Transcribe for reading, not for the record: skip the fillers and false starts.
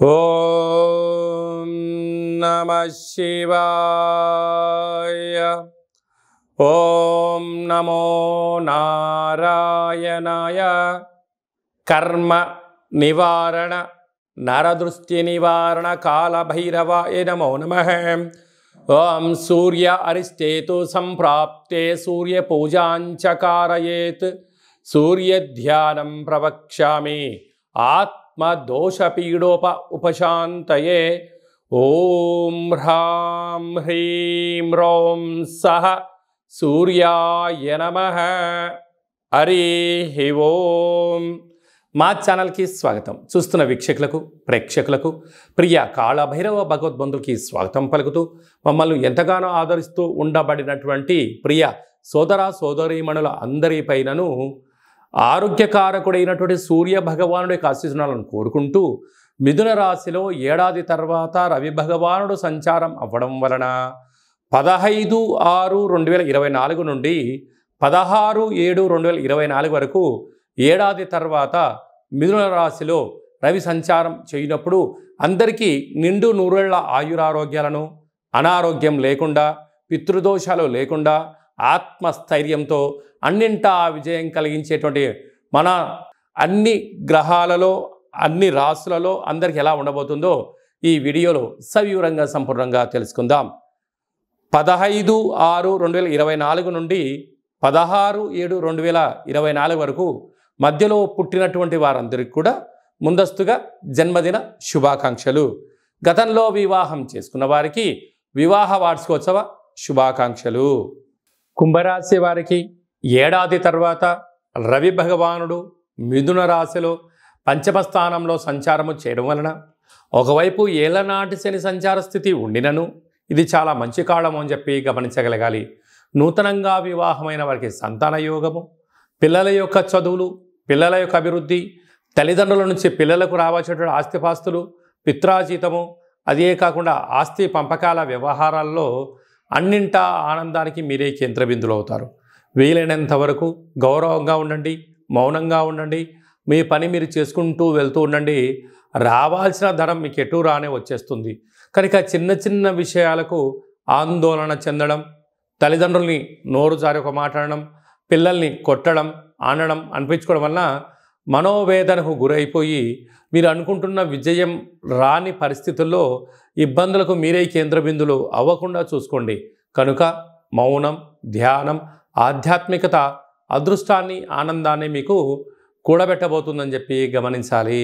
ఓం నమః శివాయ. ఓం నమో నారాయణాయ. కర్మ నివారణ నరదృష్టి నివారణ కాళభైరవాయ నమో నమః. ఓం సూర్య అరిష్టేతు సంప్రాప్తే సూర్య పూజాంచ కారయేత్. సూర్యధ్యానం ప్రవక్ష్యామి ఆత్మదోషపీడోప ఉపశాంతయే. ఓం హ్రాం హ్రీం రోం సహ సూర్యాయ నమః. హరి ఓం. మా ఛానల్కి స్వాగతం. చూస్తున్న వీక్షకులకు ప్రేక్షకులకు ప్రియ కాళభైరవ భగవద్బంధులకి స్వాగతం పలుకుతూ మమ్మల్ని ఎంతగానో ఆదరిస్తూ ఉండబడినటువంటి ప్రియ సోదర సోదరీమణుల అందరిపైనను ఆరోగ్యకారకుడైనటువంటి సూర్య భగవానుడి యొక్క ఆశీస్సులను కోరుకుంటూ మిథున రాశిలో ఏడాది తర్వాత రవి భగవానుడు సంచారం అవ్వడం వలన 15/6/2024 నుండి 16/7/2024 వరకు ఏడాది తర్వాత మిథున రాశిలో రవి సంచారం చేయనప్పుడు అందరికీ నిండు నూరేళ్ల ఆయురారోగ్యాలను, అనారోగ్యం లేకుండా, పితృదోషాలు లేకుండా, ఆత్మస్థైర్యంతో అన్నింటా విజయం కలిగించేటువంటి మన అన్ని గ్రహాలలో అన్ని రాశులలో అందరికీ ఎలా ఉండబోతుందో ఈ వీడియోలో సవివరంగా సంపూర్ణంగా తెలుసుకుందాం. 15/6/2024 నుండి 16/7/2024 వరకు మధ్యలో పుట్టినటువంటి వారందరికీ కూడా ముందస్తుగా జన్మదిన శుభాకాంక్షలు. గతంలో వివాహం చేసుకున్న వారికి వివాహ వార్షికోత్సవ శుభాకాంక్షలు. కుంభరాశి వారికి ఏడాది తర్వాత రవి భగవానుడు మిథున రాశిలో పంచమ స్థానంలో సంచారము చేయడం వలన ఒకవైపు ఏళ్లనాటి శని సంచార స్థితి ఉండినను ఇది చాలా మంచి కాలము అని చెప్పి గమనించగలగాలి. నూతనంగా వివాహమైన వారికి సంతాన యోగము, పిల్లల యొక్క చదువులు, పిల్లల యొక్క అభివృద్ధి, తల్లిదండ్రుల నుంచి పిల్లలకు రావాల్సినటువంటి ఆస్తిపాస్తులు, పిత్రాజీతము, అదే కాకుండా ఆస్తి పంపకాల వ్యవహారాల్లో అన్నింటా ఆనందానికి మీరే కేంద్రబిందులు అవుతారు. వీలైనంత వరకు గౌరవంగా ఉండండి, మౌనంగా ఉండండి, మీ పని మీరు చేసుకుంటూ వెళ్తూ ఉండండి. రావాల్సిన ధనం మీకు ఎటు రానే వచ్చేస్తుంది. కనుక చిన్న చిన్న విషయాలకు ఆందోళన చెందడం, తల్లిదండ్రుల్ని నోరు జారి ఒక మాట్లాడడం, పిల్లల్ని కొట్టడం, ఆనడం అనిపించుకోవడం వలన మనోవేదనకు గురైపోయి మీరు అనుకుంటున్న విజయం రాని పరిస్థితుల్లో ఇబ్బందులకు మీరే కేంద్రబిందులు అవ్వకుండా చూసుకోండి. కనుక మౌనం, ధ్యానం, ఆధ్యాత్మికత అదృష్టాన్ని, ఆనందాన్ని మీకు కూడబెట్టబోతుందని చెప్పి గమనించాలి.